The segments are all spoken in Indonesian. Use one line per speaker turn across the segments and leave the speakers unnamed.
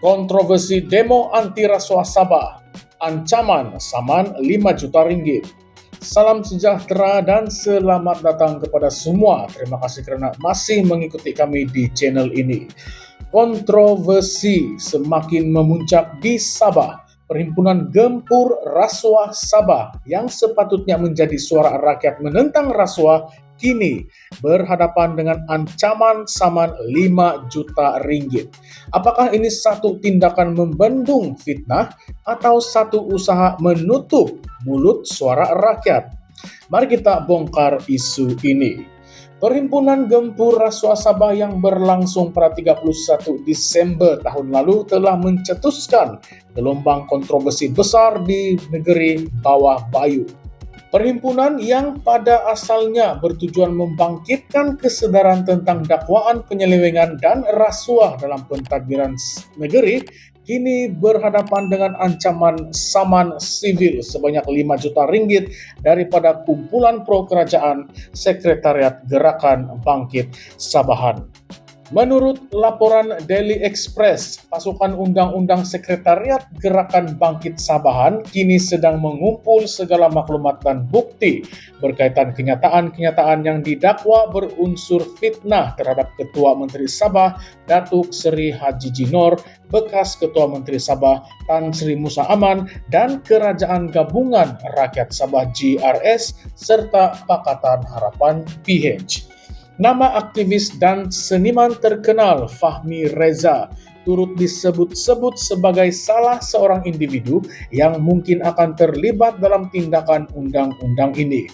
Kontroversi demo anti rasuah Sabah, ancaman saman 5 juta ringgit. Salam sejahtera dan selamat datang kepada semua. Terima kasih kerana masih mengikuti kami di channel ini. Kontroversi semakin memuncak di Sabah. Perhimpunan Gempur Rasuah Sabah yang sepatutnya menjadi suara rakyat menentang rasuah kini berhadapan dengan ancaman saman 5 juta ringgit. Apakah ini satu tindakan membendung fitnah atau satu usaha menutup mulut suara rakyat? Mari kita bongkar isu ini. Perhimpunan Gempur Rasuah Sabah yang berlangsung pada 31 Desember tahun lalu telah mencetuskan gelombang kontroversi besar di negeri Bawah Bayu. Perhimpunan yang pada asalnya bertujuan membangkitkan kesadaran tentang dakwaan penyelewengan dan rasuah dalam pentadbiran negeri, kini berhadapan dengan ancaman saman sivil sebanyak 5 juta ringgit daripada kumpulan pro kerajaan Sekretariat Gerakan Bangkit Sabahan. Menurut laporan Daily Express, pasukan undang-undang Sekretariat Gerakan Bangkit Sabahan kini sedang mengumpul segala maklumat dan bukti berkaitan kenyataan-kenyataan yang didakwa berunsur fitnah terhadap Ketua Menteri Sabah, Datuk Seri Haji Jinor, bekas Ketua Menteri Sabah, Tan Sri Musa Aman, dan Kerajaan Gabungan Rakyat Sabah GRS, serta Pakatan Harapan PH. Nama aktivis dan seniman terkenal Fahmi Reza turut disebut-sebut sebagai salah seorang individu yang mungkin akan terlibat dalam tindakan undang-undang ini.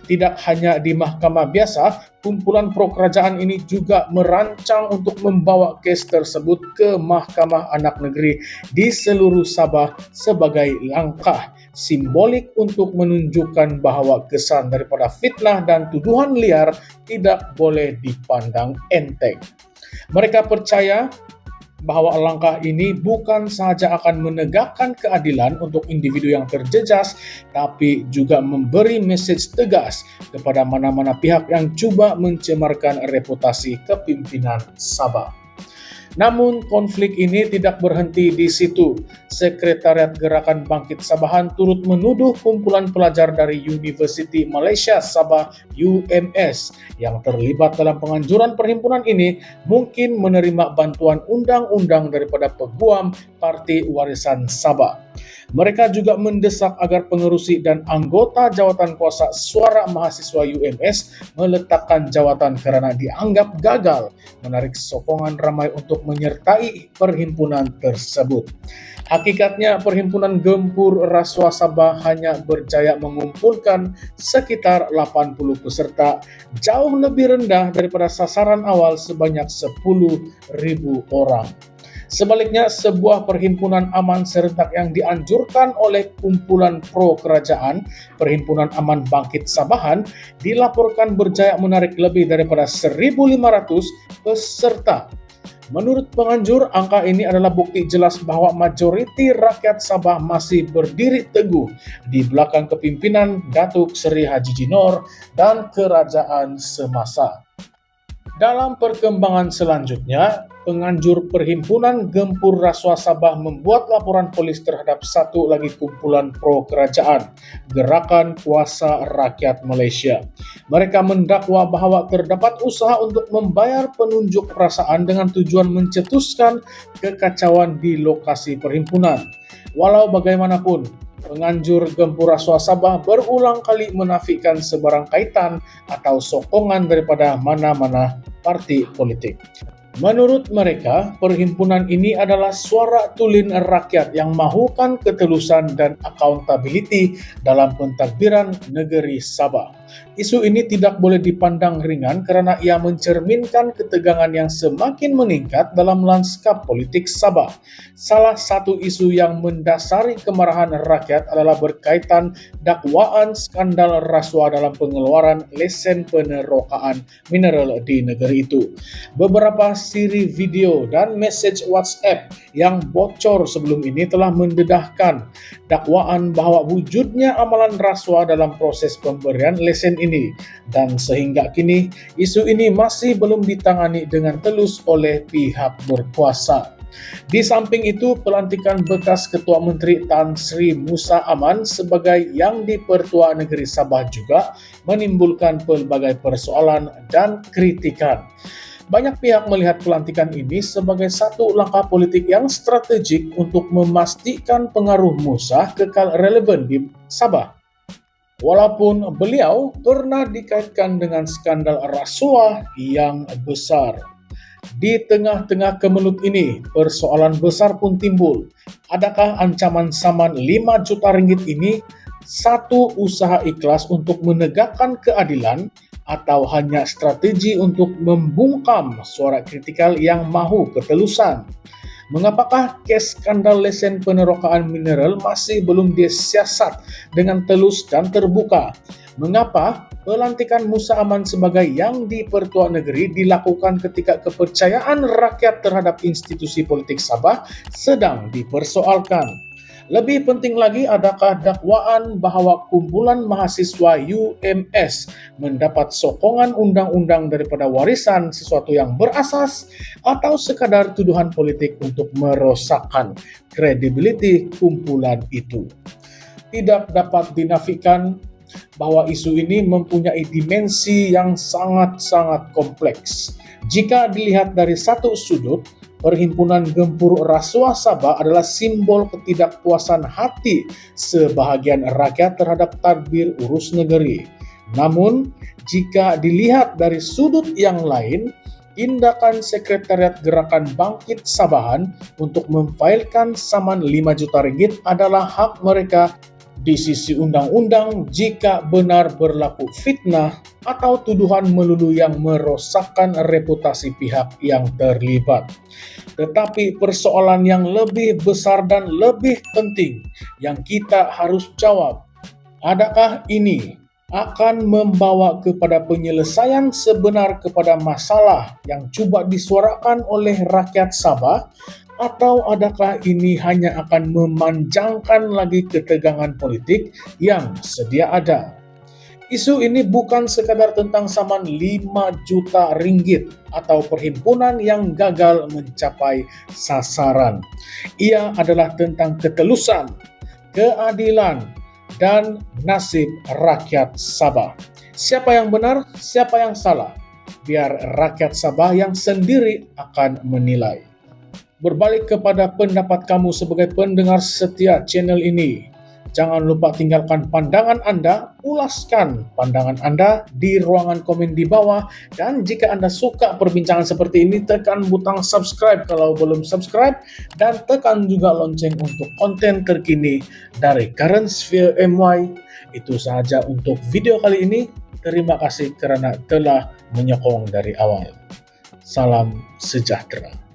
Tidak hanya di mahkamah biasa, kumpulan pro kerajaan ini juga merancang untuk membawa kes tersebut ke Mahkamah Anak Negeri di seluruh Sabah sebagai langkah simbolik untuk menunjukkan bahwa kesan daripada fitnah dan tuduhan liar tidak boleh dipandang enteng. Mereka percaya bahwa langkah ini bukan sahaja akan menegakkan keadilan untuk individu yang terjejas, tapi juga memberi mesej tegas kepada mana-mana pihak yang cuba mencemarkan reputasi kepimpinan Sabah. Namun konflik ini tidak berhenti di situ. Sekretariat Gerakan Bangkit Sabahan turut menuduh kumpulan pelajar dari Universiti Malaysia Sabah UMS yang terlibat dalam penganjuran perhimpunan ini mungkin menerima bantuan undang-undang daripada Peguam Parti Warisan Sabah. Mereka juga mendesak agar pengerusi dan anggota jawatan kuasa suara mahasiswa UMS meletakkan jawatan kerana dianggap gagal menarik sokongan ramai untuk menyertai perhimpunan tersebut. Hakikatnya Perhimpunan Gempur Rasuah Sabah hanya berjaya mengumpulkan sekitar 80 peserta, jauh lebih rendah daripada sasaran awal sebanyak 10.000 orang. Sebaliknya, sebuah perhimpunan aman serentak yang dianjurkan oleh kumpulan pro kerajaan, Perhimpunan Aman Bangkit Sabahan, dilaporkan berjaya menarik lebih daripada 1.500 peserta. Menurut penganjur, angka ini adalah bukti jelas bahwa majoriti rakyat Sabah masih berdiri teguh di belakang kepimpinan Datuk Seri Haji Jinor dan kerajaan semasa. Dalam perkembangan selanjutnya, penganjur Perhimpunan Gempur Rasuah Sabah membuat laporan polis terhadap satu lagi kumpulan pro kerajaan, Gerakan Kuasa Rakyat Malaysia. Mereka mendakwa bahwa terdapat usaha untuk membayar penunjuk perasaan dengan tujuan mencetuskan kekacauan di lokasi perhimpunan. Walau bagaimanapun, penganjur Gempur Rasuah Sabah berulang kali menafikan sebarang kaitan atau sokongan daripada mana-mana parti politik. Menurut mereka, perhimpunan ini adalah suara tulen rakyat yang mahukan ketelusan dan accountability dalam pentadbiran negeri Sabah. Isu ini tidak boleh dipandang ringan kerana ia mencerminkan ketegangan yang semakin meningkat dalam lanskap politik Sabah. Salah satu isu yang mendasari kemarahan rakyat adalah berkaitan dakwaan skandal rasuah dalam pengeluaran lesen penerokaan mineral di negeri itu. Beberapa siri video dan mesej WhatsApp yang bocor sebelum ini telah mendedahkan dakwaan bahwa wujudnya amalan rasuah dalam proses pemberian lesen ini, dan sehingga kini isu ini masih belum ditangani dengan telus oleh pihak berkuasa. Di samping itu, pelantikan bekas Ketua Menteri Tan Sri Musa Aman sebagai Yang di-Pertua Negeri Sabah juga menimbulkan pelbagai persoalan dan kritikan. Banyak pihak melihat pelantikan ini sebagai satu langkah politik yang strategik untuk memastikan pengaruh Musa kekal relevan di Sabah. Walaupun beliau pernah dikaitkan dengan skandal rasuah yang besar. Di tengah-tengah kemelut ini, persoalan besar pun timbul. Adakah ancaman saman 5 juta ringgit ini satu usaha ikhlas untuk menegakkan keadilan atau hanya strategi untuk membungkam suara kritikal yang mahu ketelusan? Mengapakah kes skandal lesen penerokaan mineral masih belum disiasat dengan telus dan terbuka? Mengapa pelantikan Musa Aman sebagai Yang di-Pertua Negeri dilakukan ketika kepercayaan rakyat terhadap institusi politik Sabah sedang dipersoalkan? Lebih penting lagi, adakah dakwaan bahwa kumpulan mahasiswa UMS mendapat sokongan undang-undang daripada warisan sesuatu yang berasas atau sekadar tuduhan politik untuk merosakkan kredibiliti kumpulan itu? Tidak dapat dinafikan bahwa isu ini mempunyai dimensi yang sangat-sangat kompleks. Jika dilihat dari satu sudut, Perhimpunan Gempur Rasuah Sabah adalah simbol ketidakpuasan hati sebahagian rakyat terhadap tadbir urus negeri. Namun, jika dilihat dari sudut yang lain, tindakan Sekretariat Gerakan Bangkit Sabahan untuk memfailkan saman 5 juta ringgit adalah hak mereka di sisi undang-undang jika benar berlaku fitnah atau tuduhan melulu yang merosakkan reputasi pihak yang terlibat. Tetapi persoalan yang lebih besar dan lebih penting yang kita harus jawab, adakah ini akan membawa kepada penyelesaian sebenar kepada masalah yang cuba disuarakan oleh rakyat Sabah, atau adakah ini hanya akan memanjangkan lagi ketegangan politik yang sedia ada? Isu ini bukan sekadar tentang saman 5 juta ringgit atau perhimpunan yang gagal mencapai sasaran. Ia adalah tentang ketelusan, keadilan, dan nasib rakyat Sabah. Siapa yang benar, siapa yang salah? Biar rakyat Sabah yang sendiri akan menilai. Berbalik kepada pendapat kamu sebagai pendengar setia channel ini. Jangan lupa tinggalkan pandangan Anda, ulaskan pandangan Anda di ruangan komen di bawah. Dan jika Anda suka perbincangan seperti ini, tekan butang subscribe kalau belum subscribe. Dan tekan juga lonceng untuk konten terkini dari Current Sphere MY. Itu sahaja untuk video kali ini. Terima kasih karena telah menyokong dari awal. Salam sejahtera.